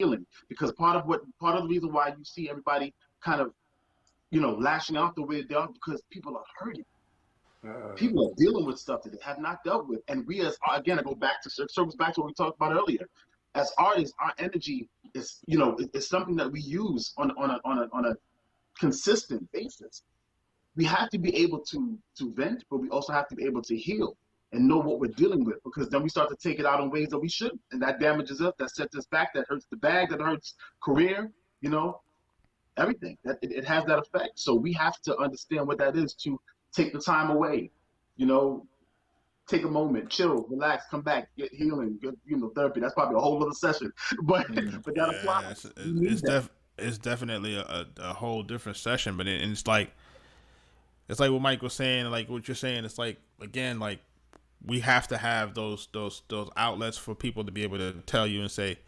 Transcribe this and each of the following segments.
healing, because part of the reason why you see everybody kind of, lashing out the way they are, because people are hurting. People are dealing with stuff that they have not dealt with. And we, as, again, I go back to, circles back to what we talked about earlier. As artists, our energy is, it's something that we use on a consistent basis. We have to be able to vent, but we also have to be able to heal and know what we're dealing with, because then we start to take it out in ways that we shouldn't. And that damages us, that sets us back, that hurts the bag, that hurts career, everything. That it has that effect. So we have to understand what that is, to take the time away, take a moment, chill, relax, come back, get healing, get therapy. That's probably a whole other session, but that applies. It's definitely a whole different session. But it's like what Mike was saying, like what you're saying. It's like, again, like we have to have those outlets for people to be able to tell you and say,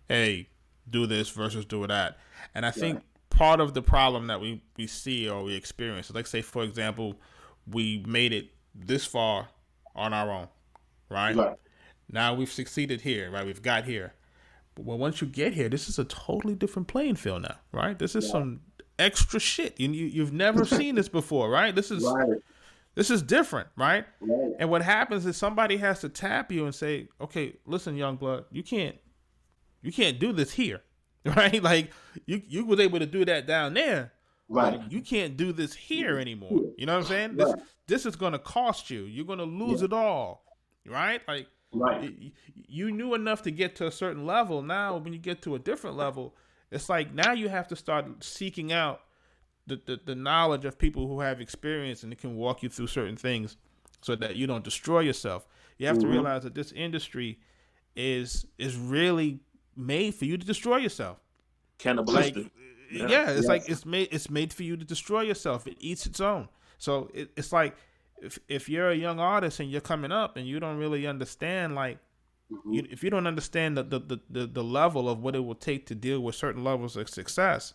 hey, do this versus do that. And I think part of the problem that we see or we experience, like say for example, we made it this far on our own, right? Now we've succeeded here, right? We've got here. But once you get here, this is a totally different playing field now, right? This is some extra shit. You've never seen this before, right? This is different, right? And what happens is somebody has to tap you and say, okay, listen, young blood, you can't do this here, right? Like you was able to do that down there. Right. You can't do this here anymore. You know what I'm saying? This is going to cost you. You're going to lose it all. Right? Like, you knew enough to get to a certain level. Now, when you get to a different level, it's like now you have to start seeking out the knowledge of people who have experience and can walk you through certain things so that you don't destroy yourself. You have to realize that this industry is really made for you to destroy yourself. Cannibalistic. It's like it's made for you to destroy yourself. It eats its own. So it's like if you're a young artist and you're coming up and you don't really understand, like if you don't understand the level of what it will take to deal with certain levels of success,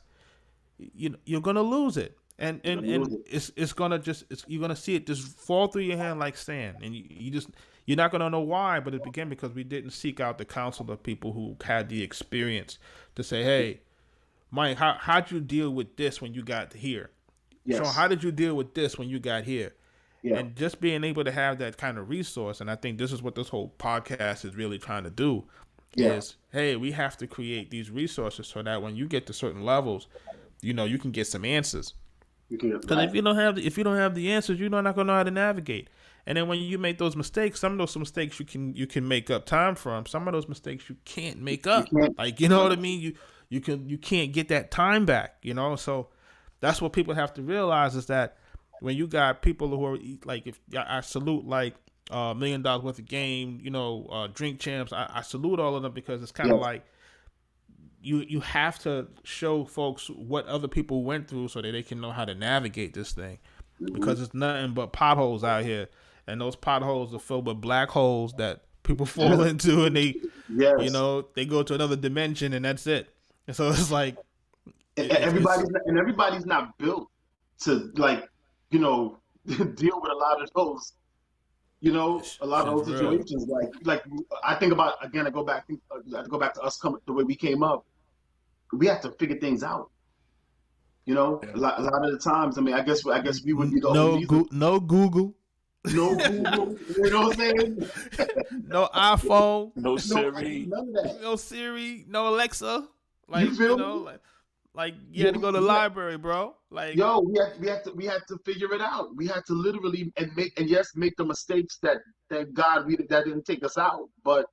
you're gonna lose it. And it's gonna you're gonna see it just fall through your hand like sand, and you're not gonna know why. But it began because we didn't seek out the counsel of people who had the experience to say, hey, Mike, how'd you deal with this when you got here? So how did you deal with this when you got here? And just being able to have that kind of resource, and I think this is what this whole podcast is really trying to do, is, hey, we have to create these resources so that when you get to certain levels, you can get some answers. Because if you don't have the answers, you're not going to know how to navigate. And then when you make those mistakes, some of those mistakes you can make up time from. Some of those mistakes you can't make up. Like, you know what I mean? You can't get that time back, So that's what people have to realize, is that when you got people who are like, if I salute like $1 million worth of game, Drink Champs, I salute all of them, because it's kind of like you have to show folks what other people went through so that they can know how to navigate this thing, because it's nothing but potholes out here, and those potholes are filled with black holes that people fall into, and they they go to another dimension, and that's it. And so it's like everybody's not built to deal with a lot of those, a lot of those situations. Like I think about, again, I go back to us coming the way we came up. We have to figure things out. A lot of the times, I mean, I guess we would be the no Google. No Google, you know what I'm saying? No iPhone, no Siri, none of that. No Siri, no Alexa. Like, you feel me? Like you had to go to the library, bro. Like, we had to figure it out. We had to literally make the mistakes that thank God that didn't take us out. But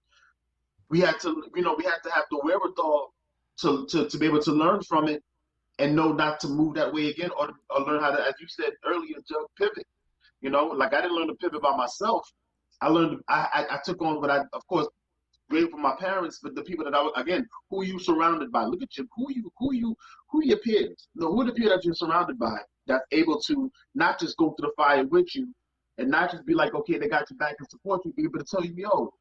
we had to, have the wherewithal to be able to learn from it and know not to move that way again, or learn how to, as you said earlier, Joe, pivot. Like I didn't learn to pivot by myself. I learned. I took on what I, of course, grateful for my parents, but the people that who you surrounded by. Look at you, who your peers. Who are the peers that you're surrounded by that's able to not just go through the fire with you, and not just be like, okay, they got your back and support you, but to tell you, yo,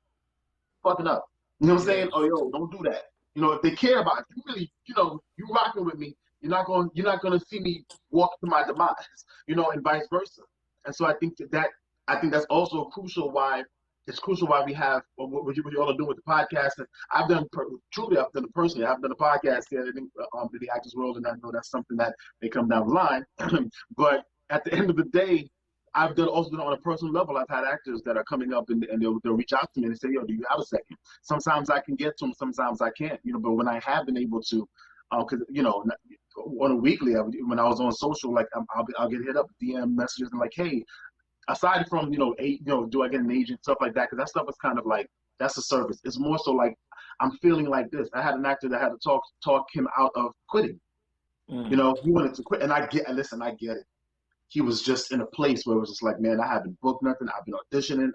fucking up. You know what I'm saying? Oh, yo, don't do that. If they care about you, really, you rocking with me, you're not going to see me walk to my demise, and vice versa. And so I think that's also crucial why it's crucial why we have what you all are doing with the podcast. And I've done truly, I've done it personally. I've done a podcast here in the actors world, and I know that's something that may come down the line. But at the end of the day, I've also done it on a personal level. I've had actors that are coming up and they'll reach out to me and say, "Yo, do you have a second?" Sometimes I can get to them, sometimes I can't. But when I have been able to, because on a weekly, when I was on social, like I'll get hit up with DM messages and like, "Hey." Aside from, do I get an agent, stuff like that, because that stuff is kind of like, that's a service. It's more so like, I'm feeling like this. I had an actor that had to talk him out of quitting. He wanted to quit, and I get it. He was just in a place where it was just like, man, I haven't booked nothing. I've been auditioning.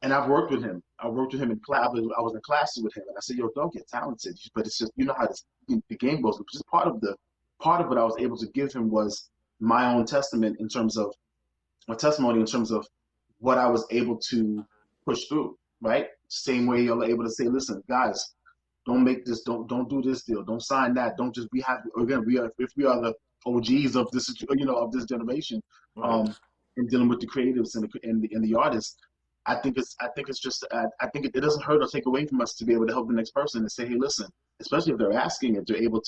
And I've worked with him. I worked with him in class. I was in classes with him, and I said, yo, don't get talented. But it's just, how the game goes. Just part of what I was able to give him was my own testimony in terms of what I was able to push through, right? Same way you're able to say, listen, guys, don't make this, don't do this deal, don't sign that, don't just, if we are the OGs of this, of this generation, right. And dealing with the creatives and the artists, I think it doesn't hurt or take away from us to be able to help the next person and say, hey, listen, especially if they're asking, if we're able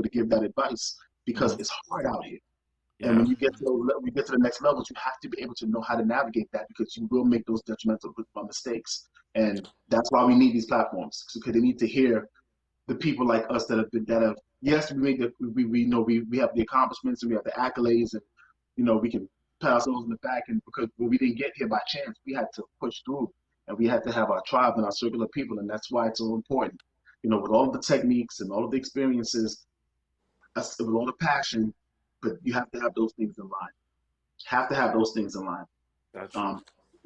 to give that advice, because it's hard out here. And when you get to the next levels, you have to be able to know how to navigate that, because you will make those detrimental mistakes. And that's why we need these platforms, because they need to hear the people like us that have yes, we have the accomplishments and we have the accolades, and we can pat ourselves in the back, and because we didn't get here by chance, we had to push through, and we had to have our tribe and our circle of people, and that's why it's so important. With all of the techniques and all of the experiences, with all the passion. But you have to have those things in line. That's to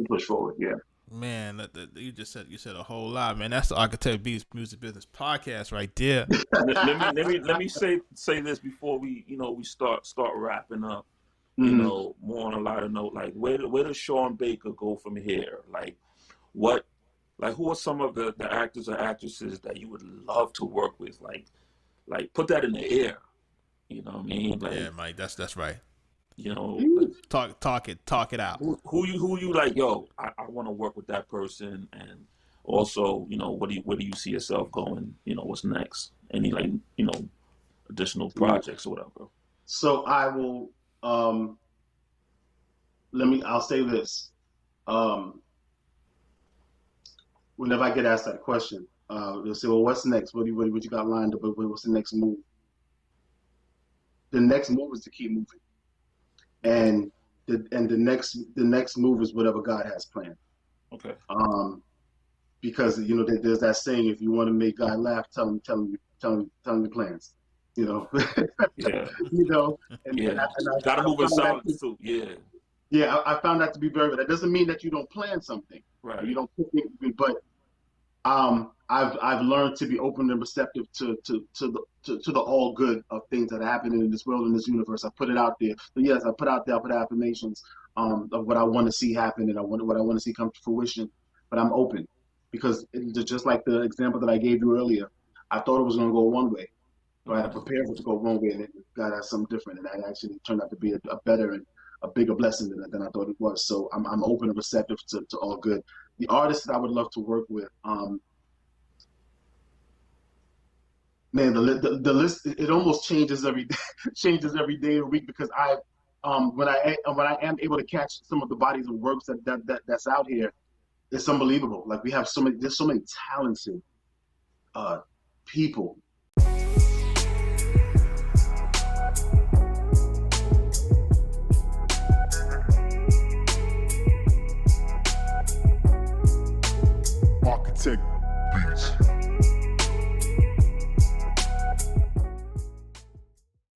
push forward. Yeah. Man, you said a whole lot, man. That's the Arkatech Beatz Music Business Podcast right there. let me say this before we start wrapping up. More on a lighter note. Like, where does Sean Baker go from here? Like, who are some of the actors or actresses that you would love to work with? Like put that in the air. You know what I mean? Like, yeah, Mike, that's right. Like, talk it out. Who you like? Yo, I want to work with that person, and also, where do you see yourself going? What's next? Any additional projects or whatever? So I will. I'll say this. Whenever I get asked that question, they'll say, "Well, what's next? What you got lined up? What's the next move?" The next move is to keep moving, and the next move is whatever God has planned. Okay. Because there's that saying: if you want to make God laugh, tell him your plans. Yeah. And gotta move in silence too. Yeah. Yeah, I found that to be very good. That doesn't mean that you don't plan something. Right. You don't, but I've learned to be open and receptive to the all good of things that are happening in this world, in this universe. I put it out there. So yes, I put affirmations of what I want to see happen and what I want to see come to fruition. But I'm open, because just like the example that I gave you earlier, I thought it was going to go one way. Right? I prepared for it to go one way, and God has something different, and that actually turned out to be a better and a bigger blessing than I thought it was. So I'm open and receptive to all good. The artists that I would love to work with, man, the list, it almost changes every day of the week, because when I am able to catch some of the bodies of works that's out here, it's unbelievable. Like, there's so many talented people. Arkatech